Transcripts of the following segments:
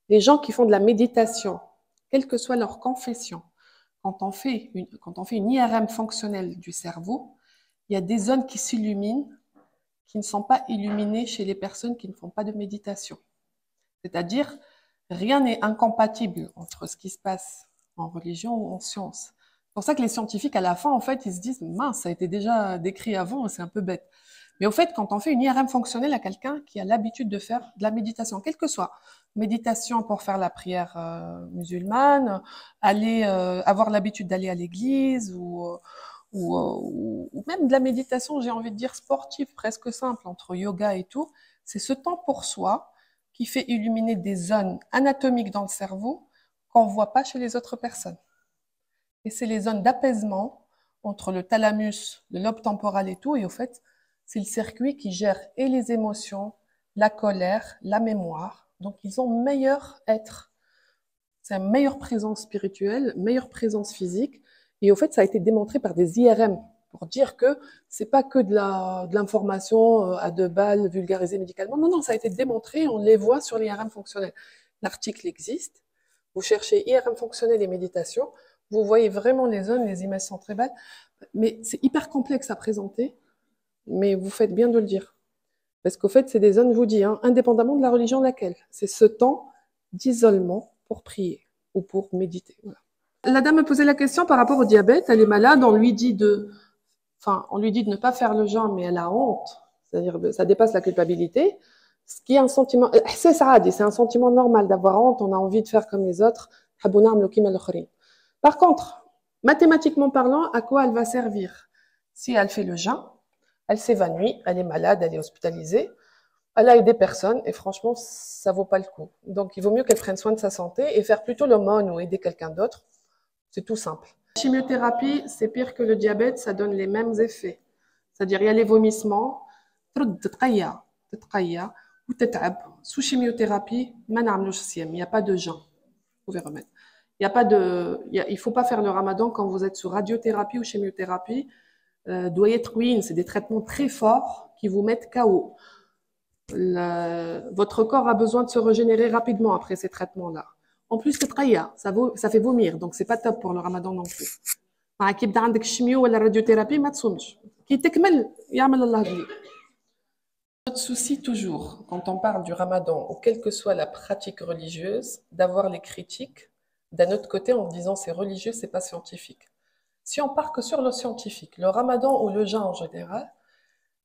Les gens qui font de la méditation, quelle que soit leur confession, quand on fait une IRM fonctionnelle du cerveau, il y a des zones qui s'illuminent qui ne sont pas illuminées chez les personnes qui ne font pas de méditation. C'est-à-dire, rien n'est incompatible entre ce qui se passe en religion ou en science. C'est pour ça que les scientifiques, à la fin, en fait, ils se disent, mince, ça a été déjà décrit avant, c'est un peu bête. Mais au fait, quand on fait une IRM fonctionnelle à quelqu'un qui a l'habitude de faire de la méditation, quelle que soit, méditation pour faire la prière musulmane, avoir l'habitude d'aller à l'église ou même de la méditation, j'ai envie de dire sportive, presque simple, entre yoga et tout, c'est ce temps pour soi qui fait illuminer des zones anatomiques dans le cerveau qu'on ne voit pas chez les autres personnes. Et c'est les zones d'apaisement entre le thalamus, le lobe temporal et tout, et au fait, c'est le circuit qui gère et les émotions, la colère, la mémoire. Donc, ils ont meilleur être. C'est une meilleure présence spirituelle, meilleure présence physique. Et au fait, ça a été démontré par des IRM pour dire que c'est pas que de l'information à deux balles vulgarisée médicalement. Non, non, ça a été démontré. On les voit sur l'IRM fonctionnel. L'article existe. Vous cherchez IRM fonctionnel et méditation. Vous voyez vraiment les zones, les images sont très belles. Mais c'est hyper complexe à présenter. Mais vous faites bien de le dire. Parce qu'au fait, c'est des zones, je vous dis, hein, indépendamment de la religion laquelle. C'est ce temps d'isolement pour prier ou pour méditer. Voilà. La dame me posait la question par rapport au diabète. Elle est malade, on lui dit de ne pas faire le jeûne, mais elle a honte. C'est-à-dire, ça dépasse la culpabilité. Ce qui est un sentiment, c'est ça, c'est un sentiment normal d'avoir honte. On a envie de faire comme les autres. Par contre, mathématiquement parlant, à quoi elle va servir? Si elle fait le jeûne, elle s'évanouit, elle est malade, elle est hospitalisée, elle a aidé personne et franchement, ça vaut pas le coup. Donc, il vaut mieux qu'elle prenne soin de sa santé et faire plutôt l'aumône ou aider quelqu'un d'autre. C'est tout simple. La chimiothérapie, c'est pire que le diabète, ça donne les mêmes effets. C'est-à-dire, il y a les vomissements, sous chimiothérapie, il n'y a pas de jeûne. Vous pouvez remettre. Il faut pas faire le ramadan quand vous êtes sous radiothérapie ou chimiothérapie. C'est des traitements très forts qui vous mettent KO. Votre corps a besoin de se régénérer rapidement après ces traitements-là. En plus, c'est traya, ça fait vomir, donc c'est pas top pour le ramadan non plus. كي يبدا عندك الشميو ولا الراديوثيرابي ما تصومش كي تكمل يعمل الله لي. Notre souci toujours, quand on parle du ramadan, ou quelle que soit la pratique religieuse, d'avoir les critiques d'un autre côté en disant c'est religieux, c'est pas scientifique. Si on part que sur le scientifique, le ramadan ou le jeûne en général,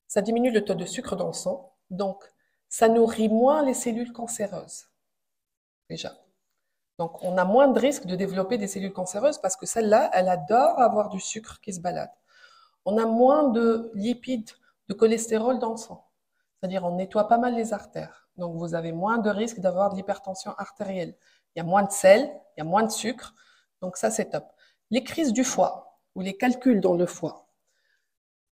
ça diminue le taux de sucre dans le sang, donc ça nourrit moins les cellules cancéreuses, déjà. Donc on a moins de risque de développer des cellules cancéreuses parce que celle-là, elle adore avoir du sucre qui se balade. On a moins de lipides, de cholestérol dans le sang. C'est-à-dire on nettoie pas mal les artères. Donc vous avez moins de risque d'avoir de l'hypertension artérielle. Il y a moins de sel, il y a moins de sucre. Donc ça, c'est top. Les crises du foie ou les calculs dans le foie,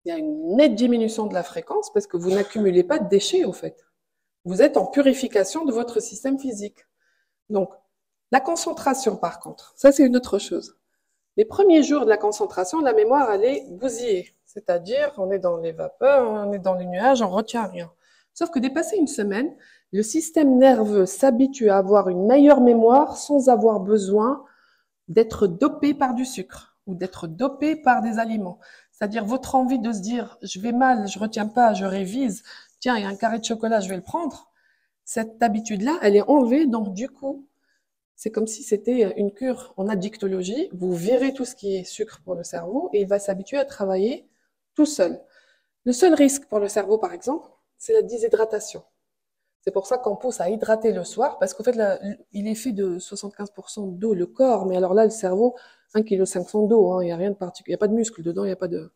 il y a une nette diminution de la fréquence parce que vous n'accumulez pas de déchets, au fait. Vous êtes en purification de votre système physique. Donc, la concentration, par contre, ça, c'est une autre chose. Les premiers jours de la concentration, la mémoire, elle est bousillée. C'est-à-dire, on est dans les vapeurs, on est dans les nuages, on retient rien. Sauf que dépassé une semaine, le système nerveux s'habitue à avoir une meilleure mémoire sans avoir besoin d'être dopé par du sucre ou d'être dopé par des aliments. C'est-à-dire votre envie de se dire « je vais mal, je retiens pas, je révise, tiens, il y a un carré de chocolat, je vais le prendre », cette habitude-là, elle est enlevée, donc du coup, c'est comme si c'était une cure en addictologie. Vous virez tout ce qui est sucre pour le cerveau et il va s'habituer à travailler tout seul. Le seul risque pour le cerveau, par exemple, c'est la déshydratation. C'est pour ça qu'on pousse à hydrater le soir, parce qu'en fait, il est fait de 75% d'eau, le corps, mais alors là, le cerveau, 1,5 kg d'eau, hein, il n'y a rien de particulier, il n'y a pas de muscle dedans, il n'y a pas de...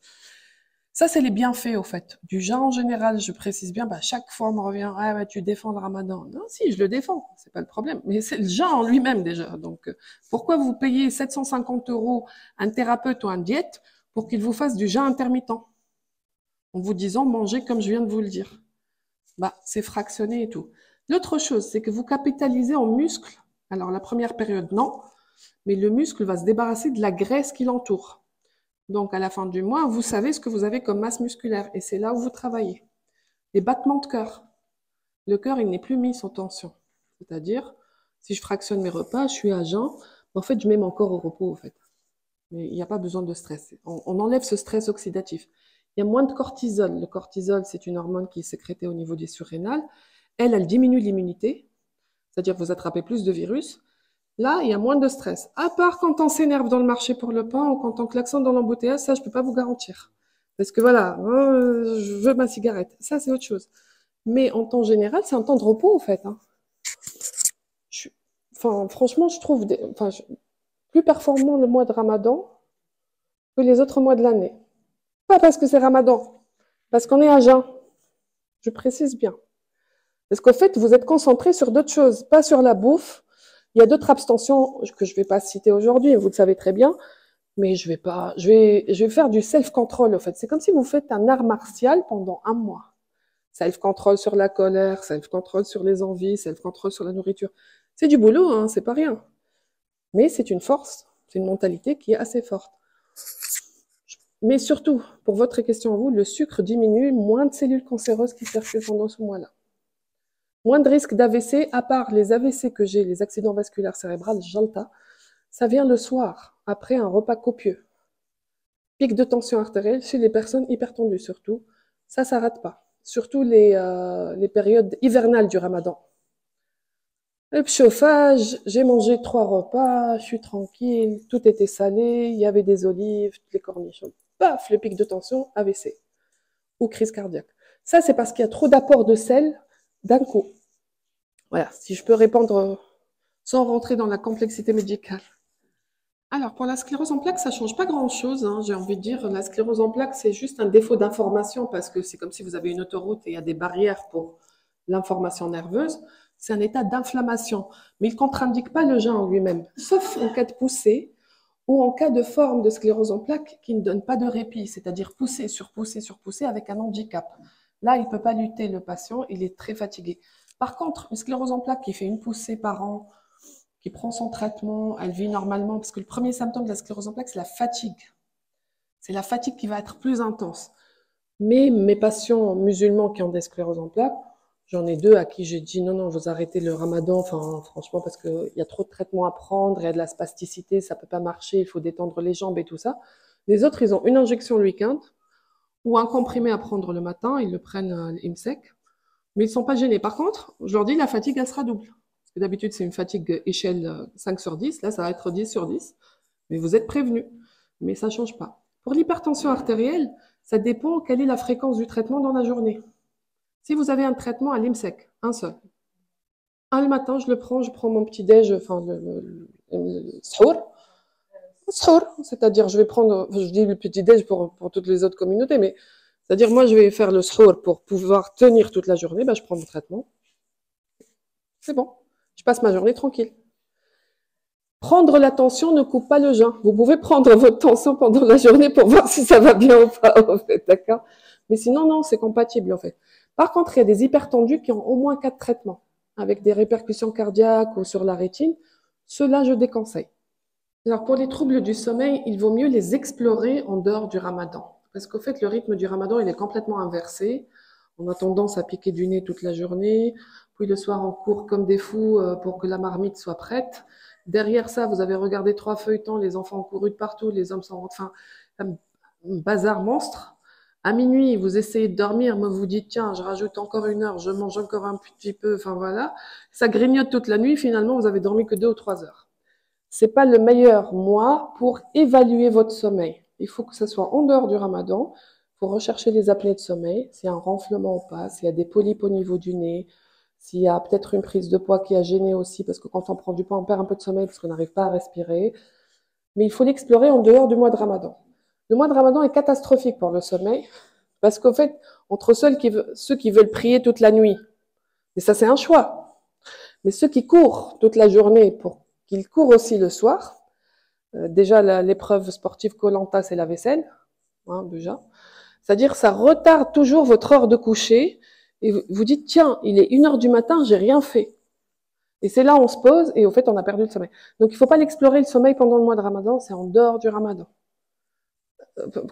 Ça, c'est les bienfaits, au fait. Du jeûne en général, je précise bien, chaque fois, on me revient, ah, tu défends le ramadan. Non, si, je le défends, c'est pas le problème. Mais c'est le jeûne en lui-même, déjà. Donc, pourquoi vous payez 750 € un thérapeute ou un diète pour qu'il vous fasse du jeûne intermittent? En vous disant, mangez comme je viens de vous le dire. C'est fractionné et tout. L'autre chose, c'est que vous capitalisez en muscle. Alors, la première période, non. Mais le muscle va se débarrasser de la graisse qui l'entoure. Donc, à la fin du mois, vous savez ce que vous avez comme masse musculaire et c'est là où vous travaillez. Les battements de cœur. Le cœur, il n'est plus mis sous tension. C'est-à-dire, Si je fractionne mes repas, je suis à jeun, en fait, je mets mon corps au repos, en fait. Mais il n'y a pas besoin de stress. On enlève ce stress oxydatif. Il y a moins de cortisol. Le cortisol, c'est une hormone qui est sécrétée au niveau des surrénales. Elle diminue l'immunité, c'est-à-dire que vous attrapez plus de virus. Là, il y a moins de stress. À part quand on s'énerve dans le marché pour le pain ou quand on klaxonne dans l'embouteillage, ça, je ne peux pas vous garantir. Parce que voilà, je veux ma cigarette. Ça, c'est autre chose. Mais en temps général, c'est un temps de repos, en fait. Hein. Enfin, franchement, je trouve plus performant le mois de Ramadan que les autres mois de l'année. Pas parce que c'est Ramadan, parce qu'on est à jeun. Je précise bien. Parce qu'en fait, vous êtes concentré sur d'autres choses, pas sur la bouffe. Il y a d'autres abstentions que je ne vais pas citer aujourd'hui, vous le savez très bien, mais je vais faire du self-control, en fait. C'est comme si vous faites un art martial pendant un mois. Self-control sur la colère, self-control sur les envies, self-control sur la nourriture. C'est du boulot, hein, c'est pas rien. Mais c'est une force, c'est une mentalité qui est assez forte. Mais surtout, pour votre question à vous, le sucre diminue, moins de cellules cancéreuses qui circulent pendant ce mois-là. Moins de risques d'AVC, à part les AVC que j'ai, les accidents vasculaires cérébraux, JALTA, ça vient le soir, après un repas copieux. Pic de tension artérielle chez les personnes hypertendues surtout, ça s'arrête pas. Surtout les périodes hivernales du Ramadan. Le chauffage, j'ai mangé 3 repas, je suis tranquille, tout était salé, il y avait des olives, les cornichons. Paf, le pic de tension, AVC ou crise cardiaque. Ça, c'est parce qu'il y a trop d'apport de sel d'un coup. Voilà, si je peux répondre sans rentrer dans la complexité médicale. Alors, pour la sclérose en plaques, ça ne change pas grand-chose. Hein, j'ai envie de dire, la sclérose en plaques, c'est juste un défaut d'information parce que c'est comme si vous avez une autoroute et il y a des barrières pour l'information nerveuse. C'est un état d'inflammation. Mais il ne contre-indique pas le jeûne en lui-même, sauf en cas de poussée ou en cas de forme de sclérose en plaques qui ne donne pas de répit, c'est-à-dire pousser, surpousser, surpousser avec un handicap. Là, il ne peut pas lutter, le patient, il est très fatigué. Par contre, une sclérose en plaques qui fait une poussée par an, qui prend son traitement, elle vit normalement, parce que le premier symptôme de la sclérose en plaques, c'est la fatigue. C'est la fatigue qui va être plus intense. Mais mes patients musulmans qui ont des scléroses en plaques, j'en ai 2 à qui j'ai dit non, vous arrêtez le ramadan, enfin, franchement, parce qu'il y a trop de traitements à prendre, il y a de la spasticité, ça ne peut pas marcher, il faut détendre les jambes et tout ça. Les autres, ils ont une injection le week-end ou un comprimé à prendre le matin, ils le prennent à l'IMSEC, mais ils ne sont pas gênés. Par contre, je leur dis la fatigue, elle sera double. Parce que d'habitude, c'est une fatigue échelle 5 sur 10, là, ça va être 10 sur 10. Mais vous êtes prévenus, mais ça ne change pas. Pour l'hypertension artérielle, ça dépend quelle est la fréquence du traitement dans la journée. Si vous avez un traitement à l'IMSEC, un seul, le matin, je prends mon petit-déj, enfin le sahur, c'est-à-dire je vais prendre, je dis le petit-déj pour toutes les autres communautés, mais c'est-à-dire moi je vais faire le sahur pour pouvoir tenir toute la journée, je prends mon traitement, c'est bon, je passe ma journée tranquille. Prendre la tension ne coupe pas le jeûne. Vous pouvez prendre votre tension pendant la journée pour voir si ça va bien ou pas, en fait, d'accord? Mais sinon, non, c'est compatible, en fait. Par contre, il y a des hypertendus qui ont au moins 4 traitements, avec des répercussions cardiaques ou sur la rétine. Ceux-là, je déconseille. Alors, pour les troubles du sommeil, il vaut mieux les explorer en dehors du ramadan. Parce qu'au fait, le rythme du ramadan, il est complètement inversé. On a tendance à piquer du nez toute la journée, puis le soir, on court comme des fous pour que la marmite soit prête. Derrière ça, vous avez regardé 3 feuilletons, les enfants ont couru de partout, les hommes sont enfin un bazar monstre. À minuit, vous essayez de dormir, mais vous dites tiens, je rajoute encore 1 heure, je mange encore un petit peu, enfin voilà. Ça grignote toute la nuit, finalement, vous avez dormi que 2 ou 3 heures. C'est pas le meilleur mois pour évaluer votre sommeil. Il faut que ce soit en dehors du ramadan. Il faut rechercher les apnées de sommeil, s'il y a un renflement ou pas, s'il y a des polypes au niveau du nez, s'il y a peut-être une prise de poids qui a gêné aussi, parce que quand on prend du poids, on perd un peu de sommeil parce qu'on n'arrive pas à respirer. Mais il faut l'explorer en dehors du mois de Ramadan. Le mois de Ramadan est catastrophique pour le sommeil, parce qu'au fait, entre ceux qui veulent prier toute la nuit, mais ça c'est un choix, mais ceux qui courent toute la journée pour qu'ils courent aussi le soir, déjà l'épreuve sportive Koh-Lanta, c'est la vaisselle, hein, déjà. C'est-à-dire ça retarde toujours votre heure de coucher, et vous dites, tiens, il est 1 heure du matin, j'ai rien fait. Et c'est là où on se pose, et au fait, on a perdu le sommeil. Donc, il ne faut pas l'explorer, le sommeil, pendant le mois de Ramadan, c'est en dehors du Ramadan.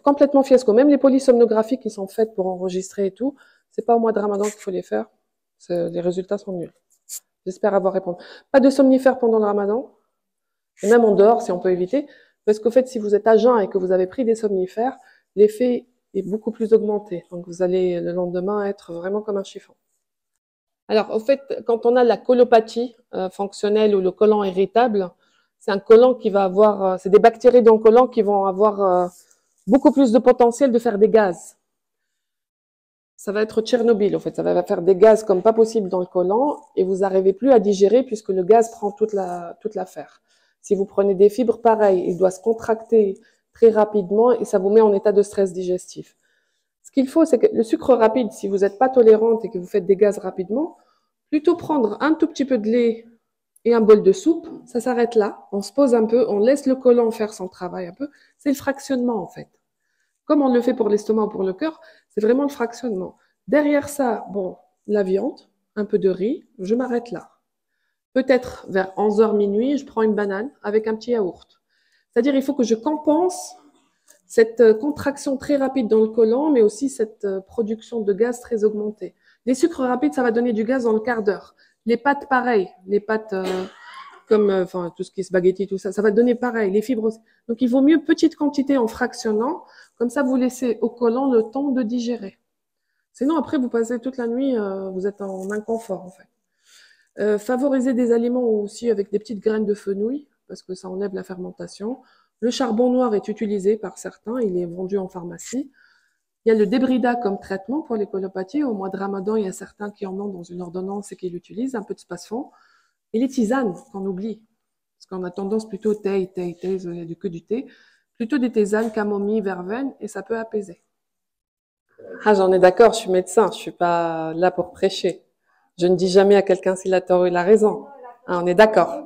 Complètement fiasco. Même les polysomnographies qui sont faites pour enregistrer et tout, c'est pas au mois de Ramadan qu'il faut les faire. Les résultats sont nuls. J'espère avoir répondu. Pas de somnifères pendant le ramadan, et même en dehors si on peut éviter, parce qu'au fait, si vous êtes à jeun et que vous avez pris des somnifères, l'effet est beaucoup plus augmenté. Donc vous allez le lendemain être vraiment comme un chiffon. Alors, au fait, quand on a la colopathie fonctionnelle ou le côlon irritable, c'est un côlon qui va avoir, c'est des bactéries dans le côlon qui vont avoir beaucoup plus de potentiel de faire des gaz. Ça va être Tchernobyl, en fait. Ça va faire des gaz comme pas possible dans le côlon et vous n'arrivez plus à digérer puisque le gaz prend toute l'affaire. Si vous prenez des fibres, pareil, il doit se contracter très rapidement et ça vous met en état de stress digestif. Ce qu'il faut, c'est que le sucre rapide, si vous n'êtes pas tolérante et que vous faites des gaz rapidement, plutôt prendre un tout petit peu de lait et un bol de soupe, ça s'arrête là, on se pose un peu, on laisse le côlon faire son travail un peu. C'est le fractionnement, en fait. Comme on le fait pour l'estomac ou pour le cœur, c'est vraiment le fractionnement. Derrière ça, bon, la viande, un peu de riz, je m'arrête là. Peut-être vers 11h minuit, je prends une banane avec un petit yaourt. C'est-à-dire, il faut que je compense cette contraction très rapide dans le côlon, mais aussi cette production de gaz très augmentée. Les sucres rapides, ça va donner du gaz dans le quart d'heure. Les pâtes, pareil. Les pâtes comme enfin tout ce qui est spaghetti, tout ça, ça va donner pareil. Les fibres aussi. Donc, il vaut mieux petite quantité en fractionnant. Comme ça, vous laissez au côlon le temps de digérer. Sinon, après, vous passez toute la nuit, vous êtes en inconfort, en fait. Favoriser des aliments aussi avec des petites graines de fenouil, parce que ça enlève la fermentation. Le charbon noir est utilisé par certains, il est vendu en pharmacie. Il y a le débrida comme traitement pour les colopathies. Au mois de Ramadan, il y a certains qui en ont dans une ordonnance et qui l'utilisent, un peu de spasfon. Et les tisanes, qu'on oublie. Parce qu'on a tendance plutôt thé, il n'y a que du thé. Plutôt des tisanes, camomille, verveine, et ça peut apaiser. Ah, j'en ai d'accord, je suis médecin, je suis pas là pour prêcher. Je ne dis jamais à quelqu'un s'il a tort ou il a raison. Ah, on est d'accord.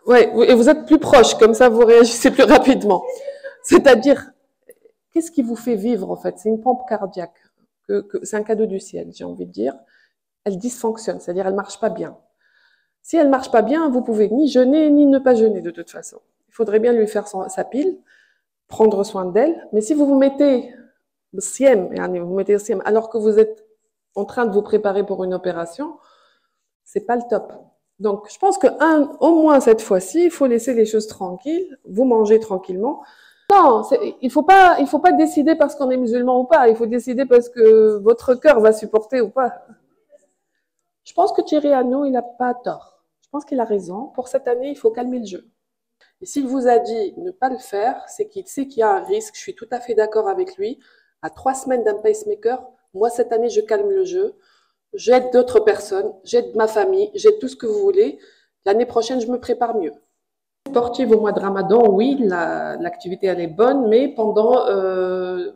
Ouais, et vous êtes plus proche, comme ça vous réagissez plus rapidement. C'est-à-dire, qu'est-ce qui vous fait vivre en fait? C'est une pompe cardiaque, c'est un cadeau du ciel, j'ai envie de dire. Elle dysfonctionne, c'est-à-dire elle marche pas bien. Si elle marche pas bien, vous pouvez ni jeûner ni ne pas jeûner de toute façon. Il faudrait bien lui faire sa pile, prendre soin d'elle. Mais si vous vous mettez siem, alors que vous êtes en train de vous préparer pour une opération, c'est pas le top. Donc, je pense que au moins cette fois-ci, il faut laisser les choses tranquilles, vous mangez tranquillement. Non, il faut pas décider parce qu'on est musulman ou pas. Il faut décider parce que votre cœur va supporter ou pas. Je pense que Thierry Hanno, il n'a pas tort. Je pense qu'il a raison. Pour cette année, il faut calmer le jeu. Et s'il vous a dit ne pas le faire, c'est qu'il sait qu'il y a un risque. Je suis tout à fait d'accord avec lui. À 3 semaines d'un pacemaker, moi, cette année, je calme le jeu. J'aide d'autres personnes, j'aide ma famille, j'aide tout ce que vous voulez. L'année prochaine, je me prépare mieux. Sportive au mois de Ramadan, oui, l'activité elle est bonne, mais pendant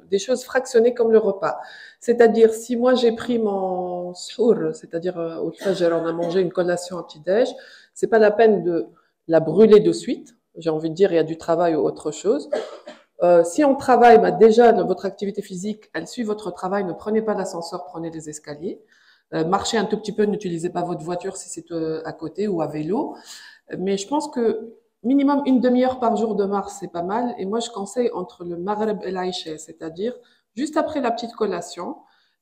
des choses fractionnées comme le repas. C'est-à-dire, si moi j'ai pris mon sour, c'est-à-dire au fajr, on a mangé une collation à petit-déj, c'est pas la peine de la brûler de suite. J'ai envie de dire, il y a du travail ou autre chose. Si on travaille, bah déjà, votre activité physique, elle suit votre travail. Ne prenez pas l'ascenseur, prenez les escaliers. Marchez un tout petit peu, n'utilisez pas votre voiture si c'est à côté ou à vélo. Mais je pense que minimum une demi-heure par jour de marche, c'est pas mal. Et moi, je conseille entre le Maghreb et l'Aïcha, c'est-à-dire juste après la petite collation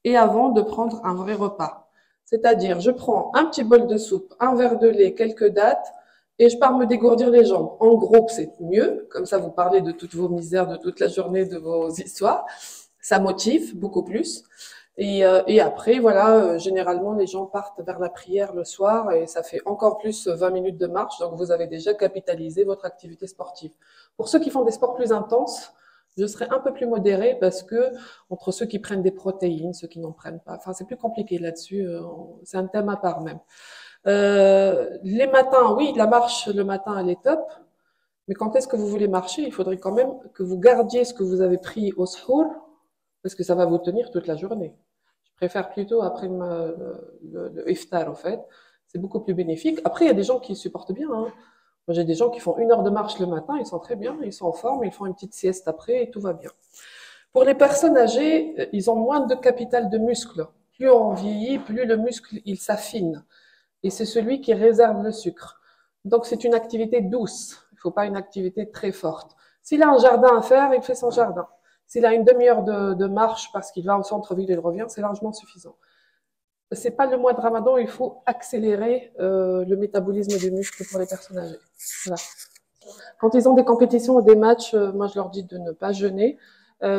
et avant de prendre un vrai repas. C'est-à-dire, je prends un petit bol de soupe, un verre de lait, quelques dattes, et je pars me dégourdir les jambes. En groupe, c'est mieux. Comme ça, vous parlez de toutes vos misères, de toute la journée, de vos histoires. Ça motive beaucoup plus. Et après, voilà, généralement, les gens partent vers la prière le soir et ça fait encore plus 20 minutes de marche. Donc, vous avez déjà capitalisé votre activité sportive. Pour ceux qui font des sports plus intenses, je serais un peu plus modérée parce que entre ceux qui prennent des protéines, ceux qui n'en prennent pas, enfin, c'est plus compliqué là-dessus. C'est un thème à part même. Les matins, oui, la marche le matin, elle est top. Mais quand est-ce que vous voulez marcher? Il faudrait quand même que vous gardiez ce que vous avez pris au sahur, parce que ça va vous tenir toute la journée. Je préfère plutôt après le iftar, en fait. C'est beaucoup plus bénéfique. Après, il y a des gens qui supportent bien. Hein. Moi, j'ai des gens qui font 1 heure de marche le matin, ils sont très bien, ils sont en forme, ils font une petite sieste après et tout va bien. Pour les personnes âgées, ils ont moins de capital de muscle. Plus on vieillit, plus le muscle, il s'affine. Et c'est celui qui réserve le sucre. Donc, c'est une activité douce. Il ne faut pas une activité très forte. S'il a un jardin à faire, il fait son jardin. S'il a une demi-heure de marche parce qu'il va au centre-ville et il revient, c'est largement suffisant. C'est pas le mois de Ramadan, il faut accélérer le métabolisme des muscles pour les personnes âgées. Voilà. Quand ils ont des compétitions ou des matchs, moi je leur dis de ne pas jeûner.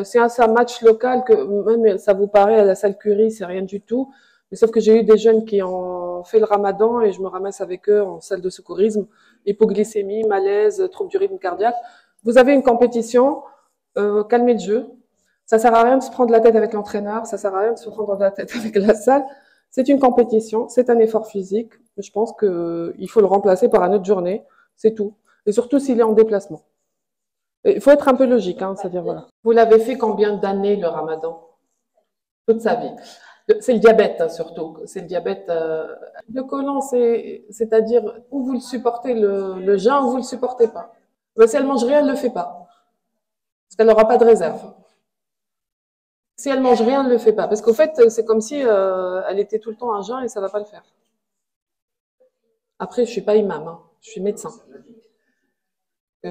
C'est un match local que même ça vous paraît à la salle Curie, c'est rien du tout. Mais sauf que j'ai eu des jeunes qui ont fait le Ramadan et je me ramasse avec eux en salle de secourisme, hypoglycémie, malaise, trouble du rythme cardiaque. Vous avez une compétition, calmez le jeu. Ça sert à rien de se prendre la tête avec l'entraîneur, ça sert à rien de se prendre la tête avec la salle. C'est une compétition, c'est un effort physique. Je pense qu'il faut le remplacer par une autre journée, c'est tout. Et surtout s'il est en déplacement. Il faut être un peu logique, hein, c'est-à-dire voilà. Vous l'avez fait combien d'années le Ramadan? Toute sa vie. C'est le diabète hein, surtout. C'est le diabète. Le côlon, c'est-à-dire où vous le supportez le jeûne ou vous le supportez pas. Mais si elle mange rien, elle le fait pas, parce qu'elle n'aura pas de réserve. Si elle mange rien, elle le fait pas, parce qu'au fait, c'est comme si elle était tout le temps à jeun et ça va pas le faire. Après, je suis pas imam, hein, je suis médecin.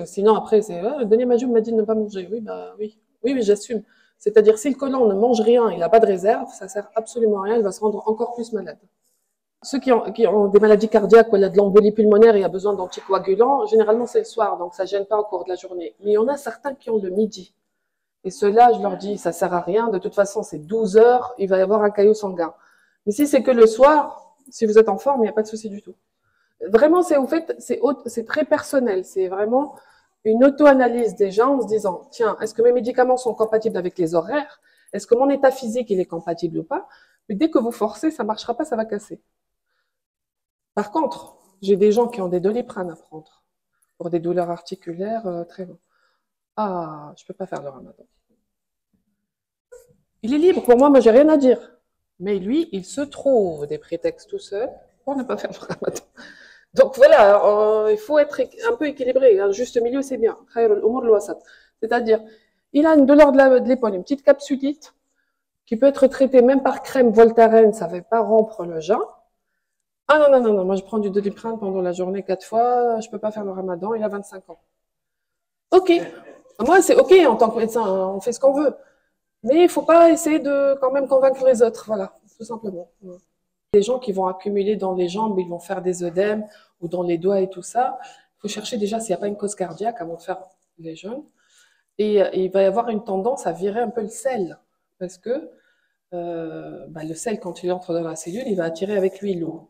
Sinon, après, c'est Denis Majoub m'a dit de ne pas manger. Oui, bah oui, oui, oui, j'assume. C'est-à-dire, si le côlon ne mange rien, il n'a pas de réserve, ça sert absolument à rien, il va se rendre encore plus malade. Ceux qui ont des maladies cardiaques ou de l'embolie pulmonaire et a besoin d'anticoagulants, généralement c'est le soir, donc ça gêne pas au cours de la journée. Mais il y en a certains qui ont le midi. Et ceux-là, je leur dis, ça sert à rien. De toute façon, c'est 12 heures, il va y avoir un caillot sanguin. Mais si c'est que le soir, si vous êtes en forme, il n'y a pas de souci du tout. Vraiment, c'est très personnel. C'est vraiment une auto-analyse des gens en se disant, tiens, est-ce que mes médicaments sont compatibles avec les horaires? Est-ce que mon état physique, il est compatible ou pas? Mais dès que vous forcez, ça marchera pas, ça va casser. Par contre, j'ai des gens qui ont des Doliprane à prendre pour des douleurs articulaires très longues. Ah, je peux pas faire le Ramadan. Il est libre, pour moi j'ai rien à dire. Mais lui, il se trouve des prétextes tout seul pour ne pas faire le Ramadan. Donc voilà, il faut être un peu équilibré. Un juste milieu, c'est bien. C'est-à-dire, il a une douleur de l'épaule, une petite capsulite, qui peut être traitée même par crème Voltaren, ça ne va pas rompre le jeûne. Ah non, non, non, non, moi je prends du Doliprane pendant la journée 4 fois, je peux pas faire le Ramadan, il a 25 ans. Ok, moi c'est ok en tant que médecin, on fait ce qu'on veut. Mais il faut pas essayer de quand même convaincre les autres, voilà, tout simplement. Les gens qui vont accumuler dans les jambes, ils vont faire des œdèmes ou dans les doigts et tout ça. Il faut chercher déjà s'il n'y a pas une cause cardiaque avant de faire les jeûnes. Et il va y avoir une tendance à virer un peu le sel, parce que le sel, quand il entre dans la cellule, il va attirer avec lui l'eau.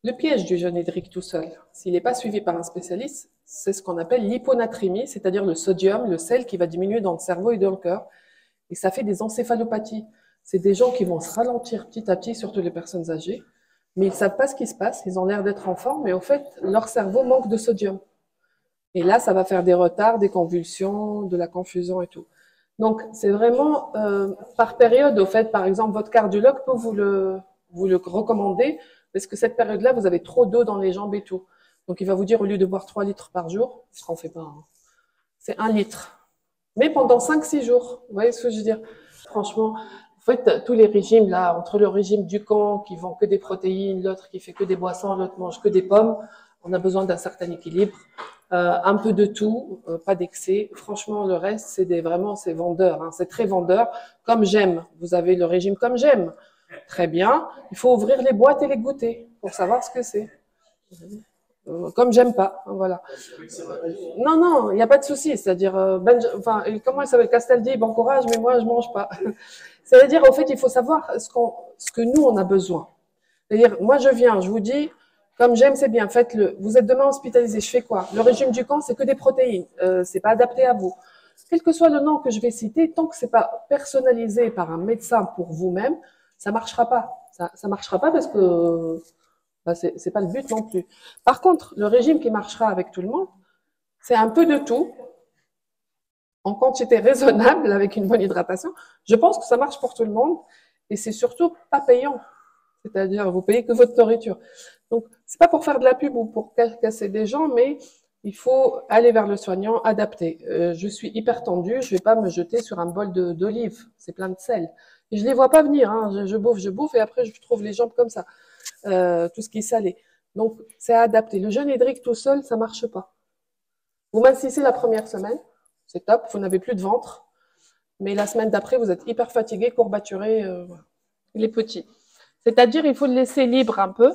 Le piège du jeûne hydrique tout seul, s'il n'est pas suivi par un spécialiste, c'est ce qu'on appelle l'hyponatrémie, c'est-à-dire le sodium, le sel qui va diminuer dans le cerveau et dans le cœur. Et ça fait des encéphalopathies. C'est des gens qui vont se ralentir petit à petit, surtout les personnes âgées, mais ils ne savent pas ce qui se passe, ils ont l'air d'être en forme, mais au fait, leur cerveau manque de sodium. Et là, ça va faire des retards, des convulsions, de la confusion et tout. Donc, c'est vraiment par période, au fait, par exemple, votre cardiologue peut vous le recommander, parce que cette période-là, vous avez trop d'eau dans les jambes et tout. Donc, il va vous dire, au lieu de boire 3 litres par jour, ce qu'on ne fait pas, hein, c'est 1 litre. Mais pendant 5-6 jours, vous voyez ce que je veux dire? Franchement, en fait, tous les régimes, là, entre le régime du camp, qui vend que des protéines, l'autre qui fait que des boissons, l'autre mange que des pommes, on a besoin d'un certain équilibre. Un peu de tout, pas d'excès. Franchement, le reste, vraiment, c'est vendeur, hein, c'est très vendeur. Comme j'aime, vous avez le régime comme j'aime. Très bien. Il faut ouvrir les boîtes et les goûter pour savoir ce que c'est. Comme j'aime pas, voilà. Non, non, il n'y a pas de souci. C'est-à-dire, comment il s'appelle, Castaldi, bon courage, mais moi, je mange pas. C'est-à-dire, au fait, il faut savoir ce que nous, on a besoin. C'est-à-dire, moi, je viens, je vous dis, comme j'aime, c'est bien, faites-le. Vous êtes demain hospitalisé, je fais quoi? Le régime du camp, c'est que des protéines. C'est pas adapté à vous. Quel que soit le nom que je vais citer, tant que c'est pas personnalisé par un médecin pour vous-même, ça marchera pas. Ça marchera pas parce que c'est pas le but non plus. Par contre, le régime qui marchera avec tout le monde, c'est un peu de tout, en quantité raisonnable, avec une bonne hydratation. Je pense que ça marche pour tout le monde, et c'est surtout pas payant. C'est-à-dire, vous payez que votre nourriture. Donc, c'est pas pour faire de la pub ou pour casser des gens, mais il faut aller vers le soignant, adapté. Je suis hyper tendue, je vais pas me jeter sur un bol d'olives, c'est plein de sel. Et je les vois pas venir, hein. Je bouffe, et après je trouve les jambes comme ça. Tout ce qui est salé. Donc, c'est adapté. Le jeûne hydrique tout seul, ça marche pas. Vous mincissez la première semaine, c'est top, vous n'avez plus de ventre. Mais la semaine d'après, vous êtes hyper fatigué, courbaturé. Voilà. Il est petit. C'est-à-dire, il faut le laisser libre un peu,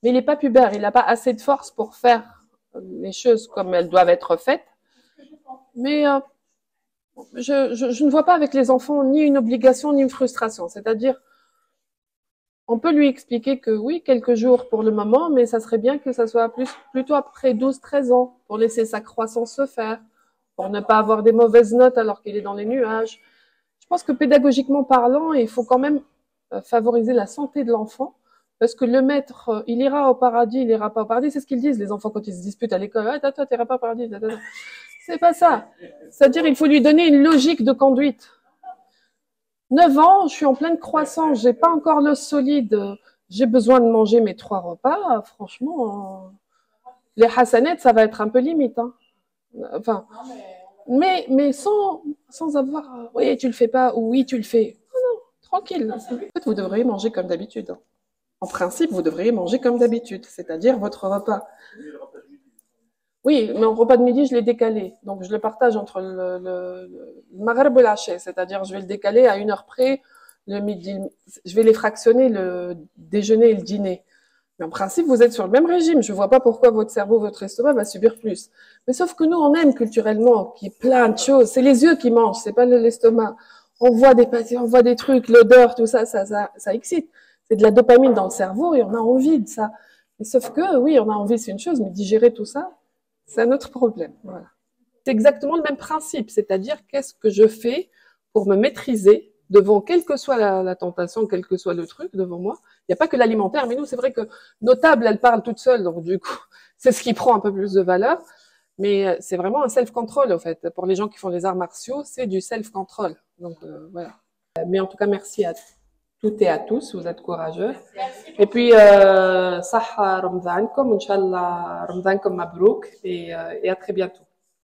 mais il n'est pas pubère, il n'a pas assez de force pour faire les choses comme elles doivent être faites. Mais je ne vois pas avec les enfants ni une obligation ni une frustration. C'est-à-dire, on peut lui expliquer que oui, quelques jours pour le moment, mais ça serait bien que ça soit plutôt après 12, 13 ans, pour laisser sa croissance se faire, pour ne pas avoir des mauvaises notes alors qu'il est dans les nuages. Je pense que pédagogiquement parlant, il faut quand même favoriser la santé de l'enfant, parce que le maître, il ira au paradis, il ira pas au paradis, c'est ce qu'ils disent, les enfants, quand ils se disputent à l'école. Ah, toi, t'iras pas au paradis. C'est pas ça. C'est-à-dire, il faut lui donner une logique de conduite. 9 ans, je suis en pleine croissance, j'ai pas encore l'os solide, j'ai besoin de manger mes 3 repas, franchement, les hassanettes, ça va être un peu limite, hein. Enfin, mais sans avoir, oui, tu le fais pas, ou oui, tu le fais. Non, non, tranquille. En fait, vous devriez manger comme d'habitude, hein. En principe, vous devriez manger comme d'habitude, c'est-à-dire votre repas. Oui, mais au repas de midi, je l'ai décalé. Donc, je le partage entre le maghreb et l'achai, c'est-à-dire je vais le décaler à 1 heure près, le midi, je vais les fractionner, le déjeuner et le dîner. Mais en principe, vous êtes sur le même régime. Je ne vois pas pourquoi votre cerveau, votre estomac va subir plus. Mais sauf que nous, on aime culturellement qu'il y ait plein de choses. C'est les yeux qui mangent, c'est pas l'estomac. On voit des pâtés, on voit des trucs, l'odeur, tout ça, ça excite. C'est de la dopamine dans le cerveau et on a envie de ça. Mais sauf que, oui, on a envie, c'est une chose, mais digérer tout ça, c'est un autre problème. Voilà. C'est exactement le même principe, c'est-à-dire qu'est-ce que je fais pour me maîtriser devant quelle que soit la tentation, quel que soit le truc devant moi. Il n'y a pas que l'alimentaire, mais nous, c'est vrai que nos tables, elles parlent toutes seules, donc du coup, c'est ce qui prend un peu plus de valeur. Mais c'est vraiment un self-control, en fait. Pour les gens qui font les arts martiaux, c'est du self-control. Donc, voilà. Mais en tout cas, merci à toutes et à tous, vous êtes courageux. Et puis, صح رمضانكم, Inch'Allah, رمضانكم مبروك, et à très bientôt.